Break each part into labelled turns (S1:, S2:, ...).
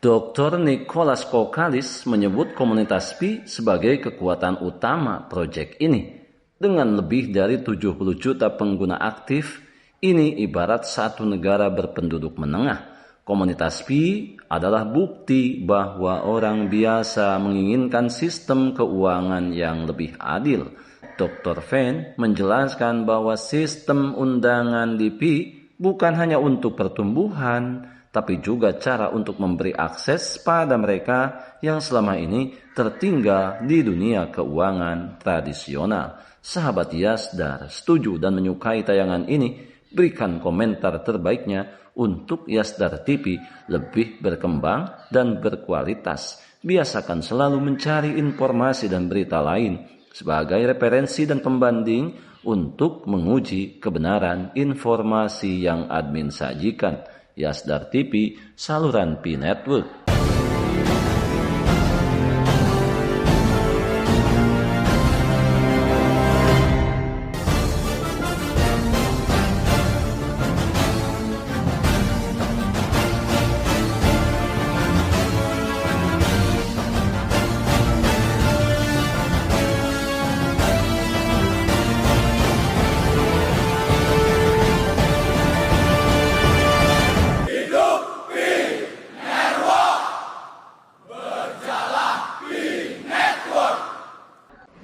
S1: Dr. Nicholas Kokalis menyebut komunitas Pi sebagai kekuatan utama proyek ini. Dengan lebih dari 70 juta pengguna aktif, ini ibarat satu negara berpenduduk menengah. Komunitas Pi adalah bukti bahwa orang biasa menginginkan sistem keuangan yang lebih adil. Dr. Fan menjelaskan bahwa sistem undangan di Pi bukan hanya untuk pertumbuhan, tapi juga cara untuk memberi akses pada mereka yang selama ini tertinggal di dunia keuangan tradisional. Sahabat Yasdar setuju dan menyukai tayangan ini? Berikan komentar terbaiknya untuk Yasdar TV lebih berkembang dan berkualitas. Biasakan selalu mencari informasi dan berita lain sebagai referensi dan pembanding untuk menguji kebenaran informasi yang admin sajikan. Yasdar TV, saluran Pi Network.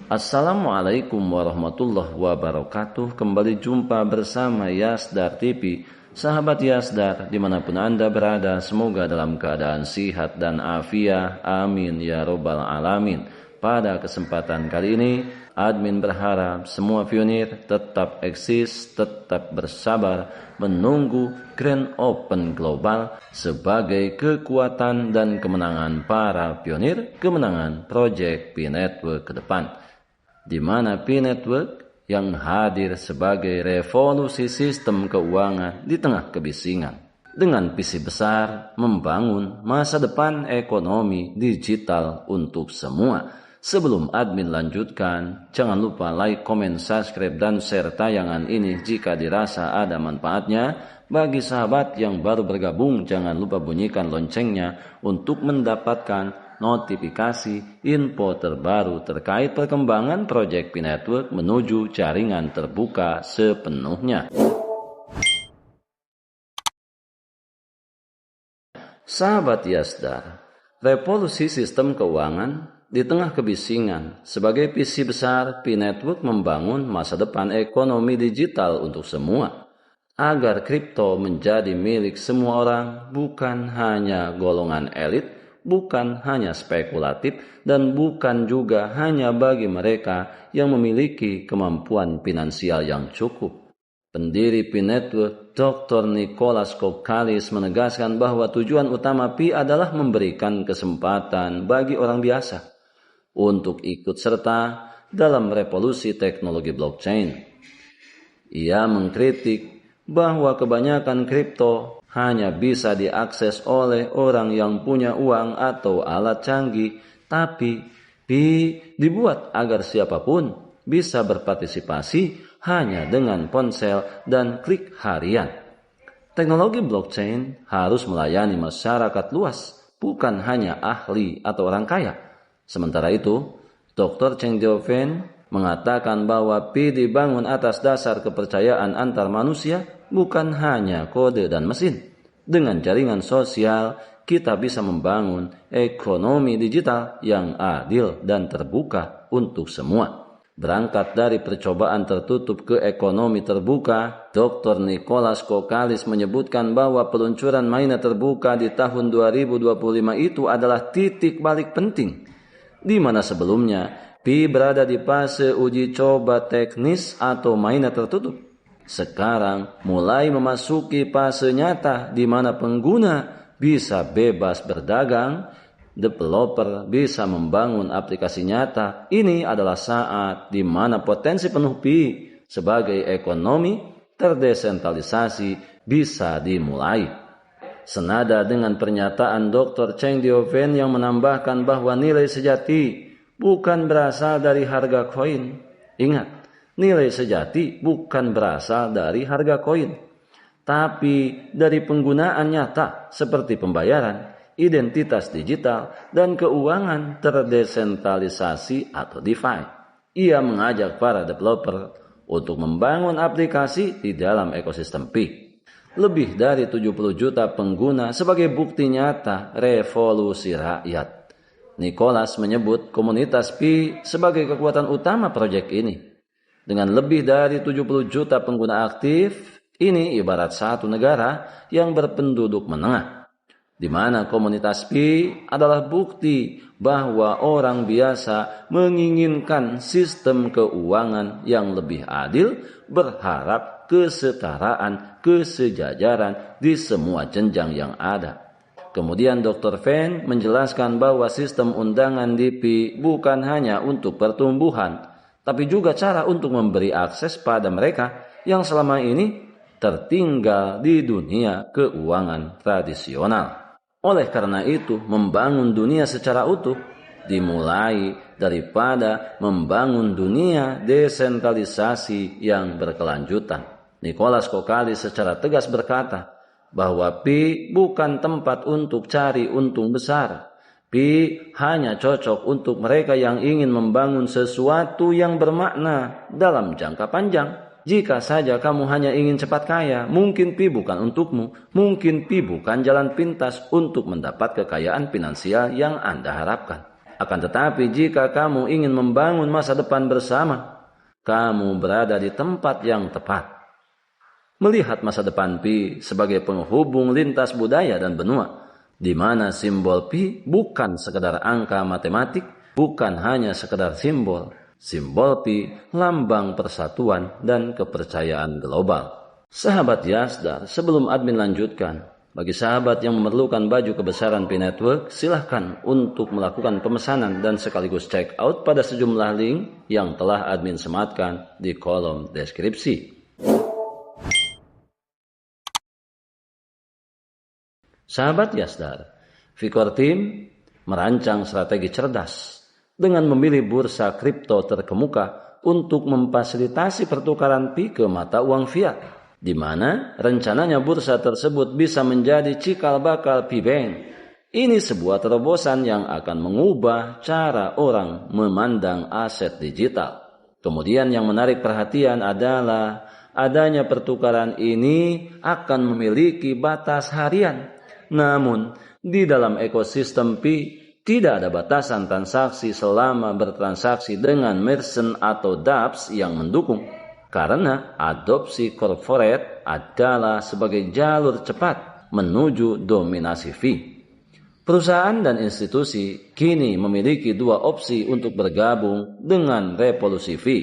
S1: Assalamualaikum warahmatullahi wabarakatuh. Kembali jumpa bersama Yasdar TV. Sahabat Yasdar dimanapun Anda berada, semoga dalam keadaan sihat dan afiat. Amin ya robbal alamin. Pada kesempatan kali ini, admin berharap semua pionir tetap eksis, tetap bersabar menunggu Grand Open Global sebagai kekuatan dan kemenangan para pionir, kemenangan Project Pi Network ke depan, di mana Pi Network yang hadir sebagai revolusi sistem keuangan di tengah kebisingan, dengan visi besar membangun masa depan ekonomi digital untuk semua. Sebelum admin lanjutkan, jangan lupa like, comment, subscribe, dan share tayangan ini jika dirasa ada manfaatnya. Bagi sahabat yang baru bergabung, jangan lupa bunyikan loncengnya untuk mendapatkan notifikasi info terbaru terkait perkembangan proyek Pi Network menuju jaringan terbuka sepenuhnya. Sahabat Yasdar, revolusi sistem keuangan di tengah kebisingan sebagai visi besar Pi Network membangun masa depan ekonomi digital untuk semua, agar kripto menjadi milik semua orang, bukan hanya golongan elit, bukan hanya spekulatif, dan bukan juga hanya bagi mereka yang memiliki kemampuan finansial yang cukup. Pendiri Pi Network, Dr. Nicholas Kokalis menegaskan bahwa tujuan utama Pi adalah memberikan kesempatan bagi orang biasa untuk ikut serta dalam revolusi teknologi blockchain. Ia mengkritik bahwa kebanyakan kripto hanya bisa diakses oleh orang yang punya uang atau alat canggih, tapi Pi dibuat agar siapapun bisa berpartisipasi hanya dengan ponsel dan klik harian. Teknologi blockchain harus melayani masyarakat luas, bukan hanya ahli atau orang kaya. Sementara itu, Dr. Cheng Diofeng mengatakan bahwa Pi dibangun atas dasar kepercayaan antar manusia, bukan hanya kode dan mesin. Dengan jaringan sosial, kita bisa membangun ekonomi digital yang adil dan terbuka untuk semua. Berangkat dari percobaan tertutup ke ekonomi terbuka, Dr. Nicholas Kokalis menyebutkan bahwa peluncuran mainnet terbuka di tahun 2025 itu adalah titik balik penting, di mana sebelumnya Pi berada di fase uji coba teknis atau mainnet tertutup. Sekarang mulai memasuki fase nyata di mana pengguna bisa bebas berdagang, developer bisa membangun aplikasi nyata. Ini adalah saat di mana potensi penuh Pi sebagai ekonomi terdesentralisasi bisa dimulai. Senada dengan pernyataan Dr. Cheng Diofeng yang menambahkan bahwa nilai sejati bukan berasal dari harga koin. Ingat, nilai sejati bukan berasal dari harga koin, tapi dari penggunaan nyata seperti pembayaran. identitas digital, dan keuangan terdesentralisasi atau DeFi. Ia mengajak para developer untuk membangun aplikasi di dalam ekosistem Pi. Lebih dari 70 juta pengguna sebagai bukti nyata revolusi rakyat. Nicholas menyebut komunitas Pi sebagai kekuatan utama proyek ini. Dengan lebih dari 70 juta pengguna aktif, ini ibarat satu negara yang berpenduduk menengah, di mana komunitas Pi adalah bukti bahwa orang biasa menginginkan sistem keuangan yang lebih adil, berharap kesetaraan, kesejajaran di semua jenjang yang ada. Kemudian Dr. Fan menjelaskan bahwa sistem undangan di Pi bukan hanya untuk pertumbuhan, tapi juga cara untuk memberi akses pada mereka yang selama ini tertinggal di dunia keuangan tradisional. Oleh karena itu, membangun dunia secara utuh dimulai daripada membangun dunia desentralisasi yang berkelanjutan. Nicholas Kokalis secara tegas berkata bahwa Pi bukan tempat untuk cari untung besar. Pi hanya cocok untuk mereka yang ingin membangun sesuatu yang bermakna dalam jangka panjang. Jika saja kamu hanya ingin cepat kaya, mungkin Pi bukan untukmu. Mungkin Pi bukan jalan pintas untuk mendapat kekayaan finansial yang Anda harapkan. Akan tetapi jika kamu ingin membangun masa depan bersama, kamu berada di tempat yang tepat. Melihat masa depan Pi sebagai penghubung lintas budaya dan benua, di mana simbol Pi bukan sekedar angka matematik, bukan hanya sekedar simbol. Simbol Pi lambang persatuan dan kepercayaan global. Sahabat Yasdar, sebelum admin lanjutkan, bagi sahabat yang memerlukan baju kebesaran Pi Network, silahkan untuk melakukan pemesanan dan sekaligus check out pada sejumlah link yang telah admin sematkan di kolom deskripsi. Sahabat Yasdar, Vicor Team merancang strategi cerdas dengan memilih bursa kripto terkemuka untuk memfasilitasi pertukaran Pi ke mata uang fiat, di mana rencananya bursa tersebut bisa menjadi cikal bakal Pi Bank. Ini sebuah terobosan yang akan mengubah cara orang memandang aset digital. Kemudian yang menarik perhatian adalah adanya pertukaran ini akan memiliki batas harian. Namun, di dalam ekosistem Pi tidak ada batasan transaksi selama bertransaksi dengan merchant atau dApps yang mendukung, karena adopsi corporate adalah sebagai jalur cepat menuju dominasi Pi. Perusahaan dan institusi kini memiliki dua opsi untuk bergabung dengan revolusi Pi.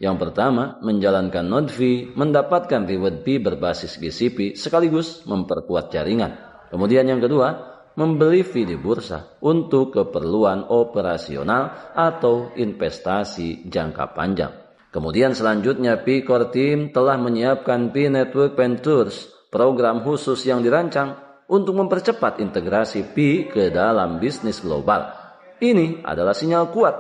S1: Yang pertama, menjalankan node Pi, mendapatkan reward Pi berbasis GCP sekaligus memperkuat jaringan. Kemudian yang kedua, membeli Pi di bursa untuk keperluan operasional atau investasi jangka panjang. Kemudian selanjutnya Vicor Team telah menyiapkan Pi Network Ventures, program khusus yang dirancang untuk mempercepat integrasi Pi ke dalam bisnis global. Ini adalah sinyal kuat.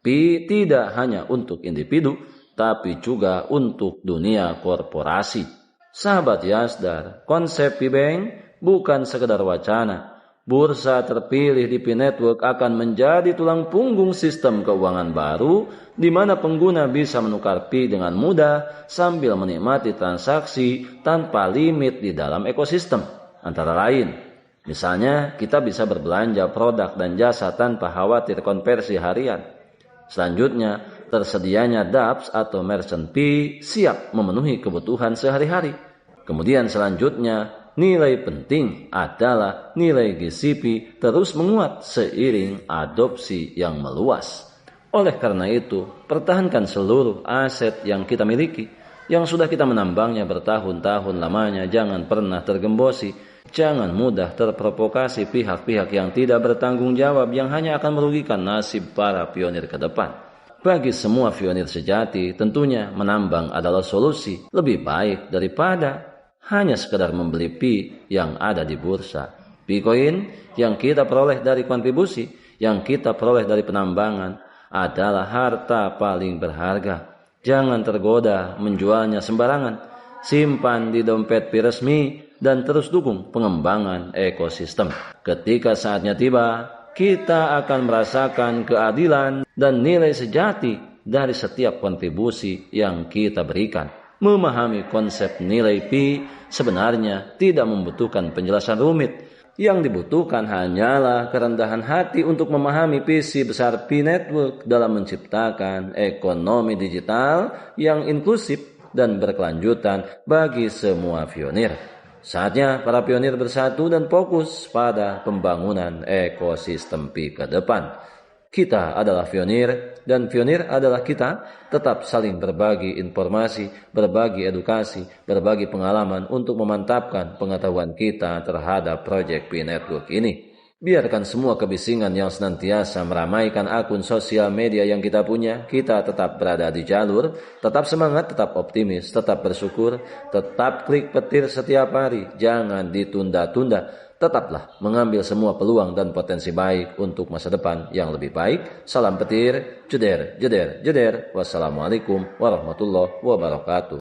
S1: Pi tidak hanya untuk individu, tapi juga untuk dunia korporasi. Sahabat Yasdar, konsep Pi Bank bukan sekedar wacana. Bursa terpilih di Pi Network akan menjadi tulang punggung sistem keuangan baru di mana pengguna bisa menukar Pi dengan mudah sambil menikmati transaksi tanpa limit di dalam ekosistem. Antara lain, misalnya kita bisa berbelanja produk dan jasa tanpa khawatir konversi harian. Selanjutnya, tersedianya dApps atau merchant Pi siap memenuhi kebutuhan sehari-hari. Kemudian selanjutnya, nilai penting adalah nilai GCP terus menguat seiring adopsi yang meluas. Oleh karena itu, pertahankan seluruh aset yang kita miliki, yang sudah kita menambangnya bertahun-tahun lamanya. Jangan pernah tergembosi, jangan mudah terprovokasi pihak-pihak yang tidak bertanggung jawab yang hanya akan merugikan nasib para pionir ke depan. Bagi semua pionir sejati, tentunya menambang adalah solusi lebih baik daripada hanya sekedar membeli Pi yang ada di bursa. Bitcoin yang kita peroleh dari kontribusi, yang kita peroleh dari penambangan adalah harta paling berharga. Jangan tergoda menjualnya sembarangan. simpan di dompet Pi resmi, dan terus dukung pengembangan ekosistem. Ketika saatnya tiba, kita akan merasakan keadilan dan nilai sejati dari setiap kontribusi yang kita berikan. Memahami konsep nilai Pi sebenarnya tidak membutuhkan penjelasan rumit. Yang dibutuhkan hanyalah kerendahan hati untuk memahami visi besar Pi Network dalam menciptakan ekonomi digital yang inklusif dan berkelanjutan bagi semua pionir. Saatnya para pionir bersatu dan fokus pada pembangunan ekosistem Pi ke depan. Kita adalah pionir dan pionir adalah kita. Tetap saling berbagi informasi, berbagi edukasi, berbagi pengalaman untuk memantapkan pengetahuan kita terhadap proyek Pi Network ini. Biarkan semua kebisingan yang senantiasa meramaikan akun sosial media yang kita punya, kita tetap berada di jalur, tetap semangat, tetap optimis, tetap bersyukur, tetap klik petir setiap hari, jangan ditunda-tunda. Tetaplah mengambil semua peluang dan potensi baik untuk masa depan yang lebih baik. Salam petir, jeder, jeder, jeder. Wassalamualaikum warahmatullahi wabarakatuh.